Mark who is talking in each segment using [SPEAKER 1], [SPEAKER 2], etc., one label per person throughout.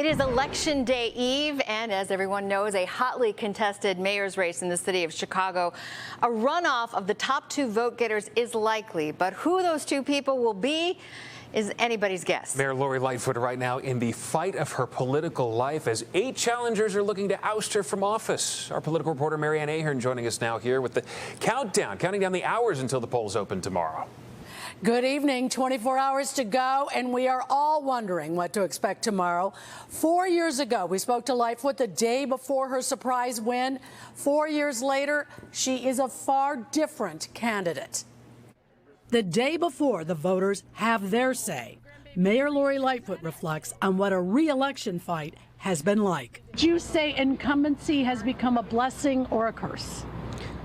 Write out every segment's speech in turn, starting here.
[SPEAKER 1] It is Election Day Eve, and as everyone knows, a hotly contested mayor's race in the city of Chicago. A runoff of the top two vote getters is likely, but who those two people will be is anybody's guess.
[SPEAKER 2] Mayor Lori Lightfoot right now in the fight of her political life as 8 challengers are looking to oust her from office. Our political reporter Mary Ann Ahern joining us now here with the countdown, counting down the hours until the polls open tomorrow.
[SPEAKER 3] Good evening. 24 hours to go, and we are all wondering what to expect tomorrow. 4 years ago, we spoke to Lightfoot the day before her surprise win. 4 years later, she is a far different candidate. The day before the voters have their say, Mayor Lori Lightfoot reflects on what a re-election fight has been like. Do you say incumbency has become a blessing or a curse?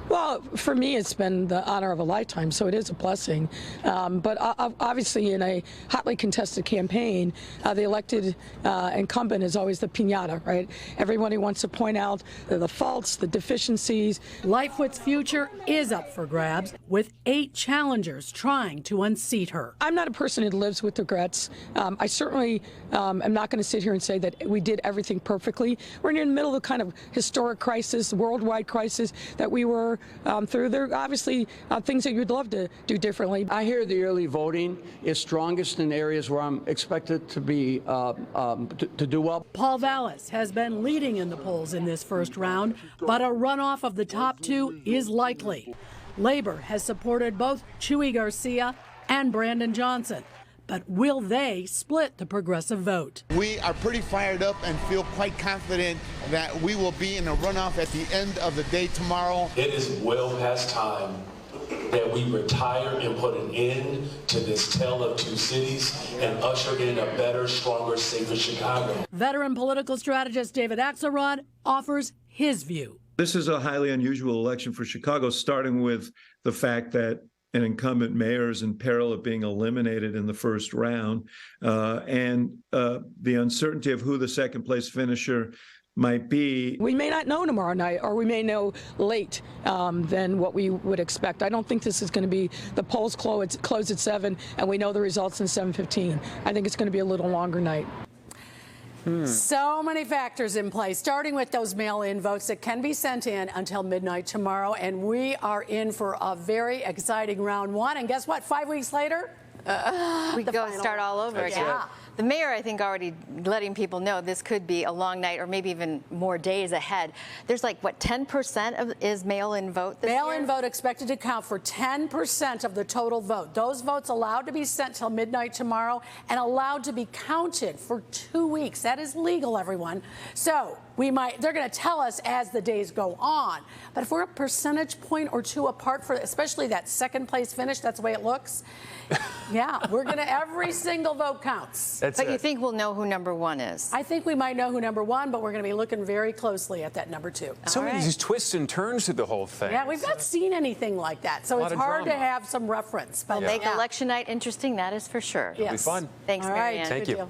[SPEAKER 4] Well, for me, it's been the honor of a lifetime, so it is a blessing. But obviously, in a hotly contested campaign, the elected incumbent is always the piñata, right? Everybody wants to point out the faults, the deficiencies.
[SPEAKER 3] Lightfoot's future is up for grabs, with 8 challengers trying to unseat her.
[SPEAKER 4] I'm not a person who lives with regrets. I certainly am not going to sit here and say that we did everything perfectly. We're in the middle of a kind of historic crisis, worldwide crisis that we were through. There are obviously things that you'd love to do differently.
[SPEAKER 5] I hear the early voting is strongest in areas where I'm expected to be to do well.
[SPEAKER 3] Paul Vallis has been leading in the polls in this first round, but a runoff of the top 2 is likely. Labor has supported both Chuy Garcia and Brandon Johnson. But will they split the progressive vote?
[SPEAKER 6] We are pretty fired up and feel quite confident that we will be in a runoff at the end of the day tomorrow.
[SPEAKER 7] It is well past time that we retire and put an end to this tale of two cities and usher in a better, stronger, safer Chicago.
[SPEAKER 3] Veteran political strategist David Axelrod offers his view.
[SPEAKER 8] This is a highly unusual election for Chicago, starting with the fact that an incumbent mayor is in peril of being eliminated in the first round, and the uncertainty of who the second place finisher might be.
[SPEAKER 4] We may not know tomorrow night, or we may know late than what we would expect. I don't think this is going to be the polls close at 7 and we know the results in 7:15. I think it's going to be a little longer night.
[SPEAKER 3] So many factors in play, starting with those mail-in votes that can be sent in until midnight tomorrow. And we are in for a very exciting round 1. And guess what? 5 weeks later,
[SPEAKER 1] we go start all over again.
[SPEAKER 3] Yeah.
[SPEAKER 1] The mayor, I think, already letting people know this could be a long night or maybe even more days ahead. There's like, what, 10% is mail-in vote this year?
[SPEAKER 3] Mail-in vote expected to count for 10% of the total vote. Those votes allowed to be sent till midnight tomorrow and allowed to be counted for 2 weeks. That is legal, everyone. So they're going to tell us as the days go on. But if we're a percentage point or 2 apart for especially that second place finish, that's the way it looks. Yeah, we're going to, every single vote counts.
[SPEAKER 1] But you think we'll know who number 1 is?
[SPEAKER 3] I think we might know who number 1, but we're going to be looking very closely at that number 2.
[SPEAKER 2] So many these twists and turns to the whole thing.
[SPEAKER 3] Yeah, we've not seen anything like that, so it's hard to have some reference. But
[SPEAKER 1] Make election night interesting, that is for sure.
[SPEAKER 3] Yes.
[SPEAKER 2] It'll be fun.
[SPEAKER 1] Thanks, Mary Ann.
[SPEAKER 2] Thank you.